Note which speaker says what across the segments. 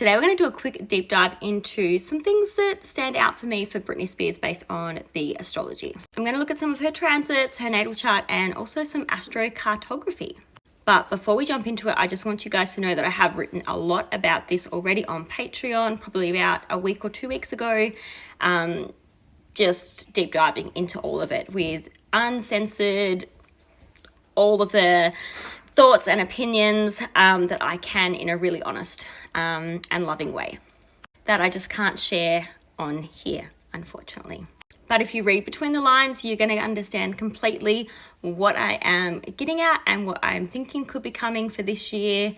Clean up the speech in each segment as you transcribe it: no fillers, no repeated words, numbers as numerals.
Speaker 1: Today we're going to do a quick deep dive into some things that stand out for me for Britney Spears based on the astrology. I'm going to look at some of her transits, her natal chart, and also some astrocartography. But before we jump into it, I just want you guys to know that I have written a lot about this already on Patreon, probably about a week or 2 weeks ago, just deep diving into all of it with uncensored, all of the thoughts and opinions that I can in a really honest and loving way that I just can't share on here, unfortunately. But if you read between the lines, you're going to understand completely what I am getting at and what I'm thinking could be coming for this year,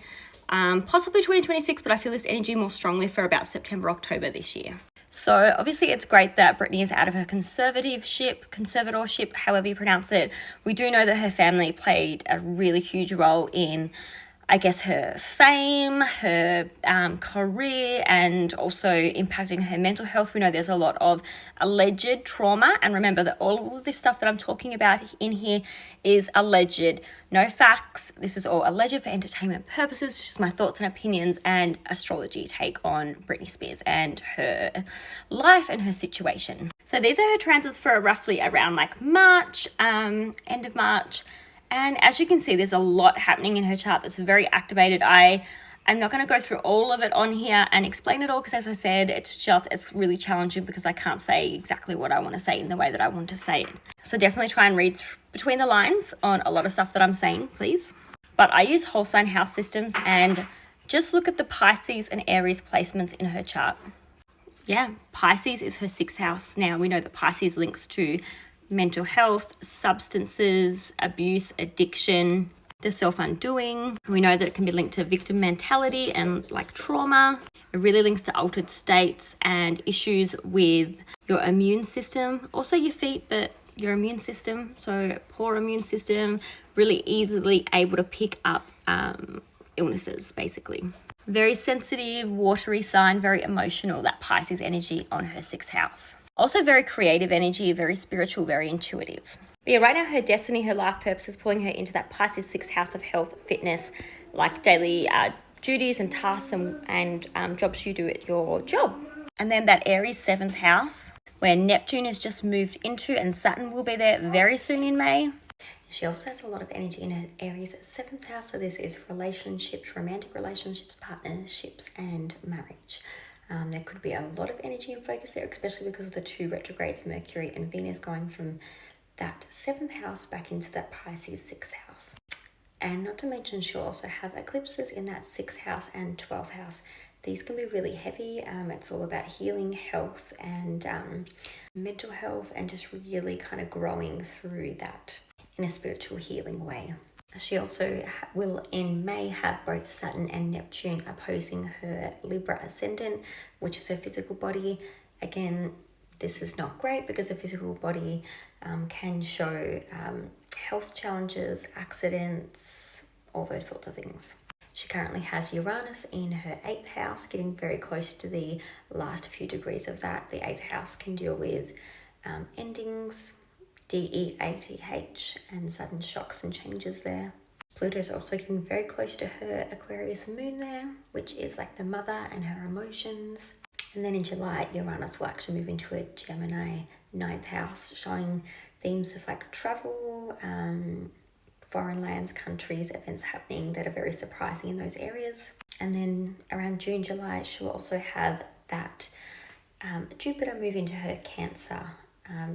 Speaker 1: possibly 2026, but I feel this energy more strongly for about September, October this year. So obviously it's great that Britney is out of her conservatorship, however you pronounce it. We do know that her family played a really huge role in, I guess, her fame, her career, and also impacting her mental health. We know there's a lot of alleged trauma. And remember that all of this stuff that I'm talking about in here is alleged. No facts. This is all alleged for entertainment purposes. It's just my thoughts and opinions and astrology take on Britney Spears and her life and her situation. So these are her transits for roughly around like March, end of March. And as you can see, there's a lot happening in her chart that's very activated. I'm not going to go through all of it on here and explain it all because, as I said, it's really challenging because I can't say exactly what I want to say in the way that I want to say it. So definitely try and read between the lines on a lot of stuff that I'm saying, please. But I use whole sign house systems and just look at the Pisces and Aries placements in her chart. Yeah, Pisces is her 6th house. Now, we know that Pisces links to mental health, substances, abuse, addiction, the self-undoing. We know that it can be linked to victim mentality and like trauma. It really links to altered states and issues with your immune system. Also your feet, but your immune system. So poor immune system, really easily able to pick up illnesses, basically. Very sensitive, watery sign, very emotional, that Pisces energy on her 6th house. Also very creative energy, very spiritual, very intuitive. But yeah, right now her destiny, her life purpose is pulling her into that Pisces 6th house of health, fitness, like daily duties and tasks and jobs you do at your job. And then that Aries 7th house, where Neptune has just moved into and Saturn will be there very soon in May. She also has a lot of energy in her Aries 7th house. So this is relationships, romantic relationships, partnerships, and marriage. There could be a lot of energy and focus there, especially because of the 2 retrogrades, Mercury and Venus, going from that 7th house back into that Pisces 6th house. And not to mention, she'll also have eclipses in that 6th house and 12th house. These can be really heavy. It's all about healing, health, and mental health, and just really kind of growing through that in a spiritual healing way. She also will in May have both Saturn and Neptune opposing her Libra ascendant, which is her physical body. Again, this is not great because the physical body can show health challenges, accidents, all those sorts of things. She currently has Uranus in her 8th house, getting very close to the last few degrees of that. The 8th house can deal with endings, DEATH, and sudden shocks and changes there. Pluto's also getting very close to her Aquarius moon there, which is like the mother and her emotions. And then in July, Uranus will actually move into a Gemini 9th house, showing themes of like travel, foreign lands, countries, events happening that are very surprising in those areas. And then around June, July, she'll also have that Jupiter move into her Cancer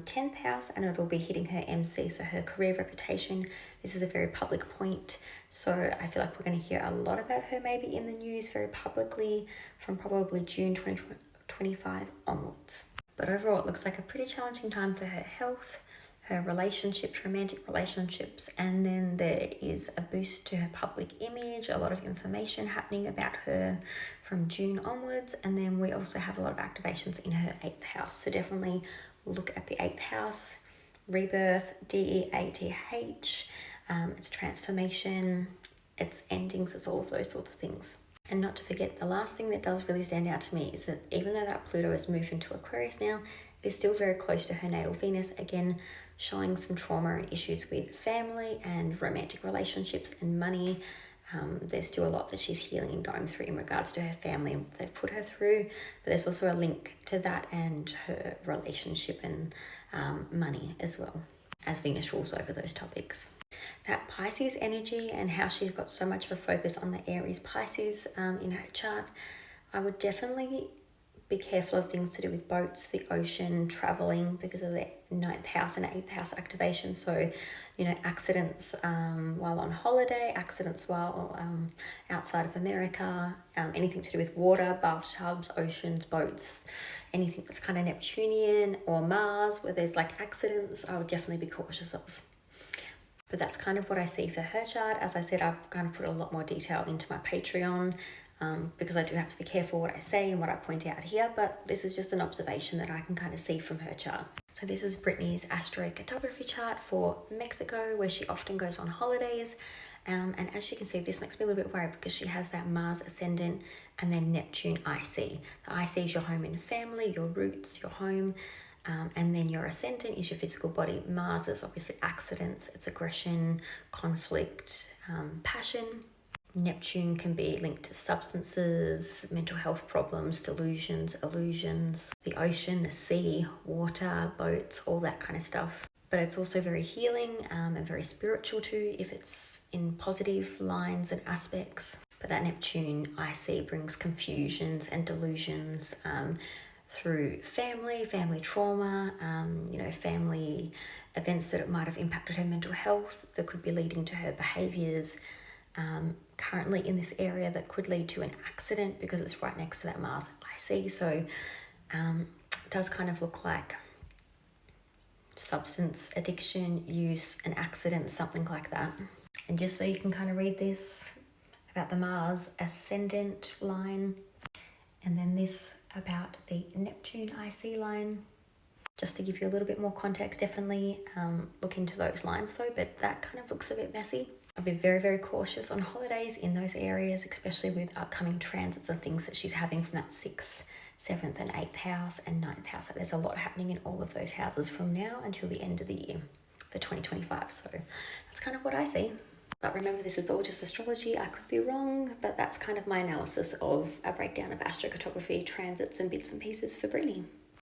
Speaker 1: 10th house, and it'll be hitting her MC, so her career reputation. This is a very public point, so I feel like we're going to hear a lot about her maybe in the news very publicly from probably June 2025 onwards. But overall, it looks like a pretty challenging time for her health, her relationships, romantic relationships, and then there is a boost to her public image, a lot of information happening about her from June onwards, and then we also have a lot of activations in her 8th house. So definitely look at the 8th house, rebirth, DEATH, it's transformation, it's endings, it's all of those sorts of things. And not to forget, the last thing that does really stand out to me is that even though that Pluto has moved into Aquarius now, it is still very close to her natal Venus, again, showing some trauma and issues with family and romantic relationships and money, There's still a lot that she's healing and going through in regards to her family and what they've put her through. But there's also a link to that and her relationship and money as well, as Venus rules over those topics. That Pisces energy and how she's got so much of a focus on the Aries Pisces in her chart, I would definitely be careful of things to do with boats, the ocean, traveling, because of the 9th house and 8th house activation. So, you know, accidents while on holiday, accidents while outside of America, anything to do with water, bathtubs, oceans, boats, anything that's kind of Neptunian or Mars where there's like accidents, I would definitely be cautious of. But that's kind of what I see for her chart. As I said, I've kind of put a lot more detail into my Patreon because I do have to be careful what I say and what I point out here, but this is just an observation that I can kind of see from her chart. So this is Britney's astrocartography chart for Mexico, where she often goes on holidays. And as you can see, this makes me a little bit worried because she has that Mars ascendant and then Neptune IC. The IC is your home and family, your roots, your home. And then your ascendant is your physical body. Mars is obviously accidents, it's aggression, conflict, passion. Neptune can be linked to substances, mental health problems, delusions, illusions, the ocean, the sea, water, boats, all that kind of stuff. But it's also very healing and very spiritual too if it's in positive lines and aspects. But that Neptune IC brings confusions and delusions through family trauma, family events that it might have impacted her mental health that could be leading to her behaviours currently in this area that could lead to an accident because it's right next to that Mars IC. So it does kind of look like substance addiction, use, an accident, something like that. And just so you can kind of read this about the Mars ascendant line, and then this about the Neptune IC line, just to give you a little bit more context. Definitely look into those lines though, but that kind of looks a bit messy. I'll be very, very cautious on holidays in those areas, especially with upcoming transits and things that she's having from that 6th, 7th and 8th house and 9th house. So there's a lot happening in all of those houses from now until the end of the year for 2025. So that's kind of what I see. But remember, this is all just astrology. I could be wrong, but that's kind of my analysis of a breakdown of astrocartography, transits and bits and pieces for Britney.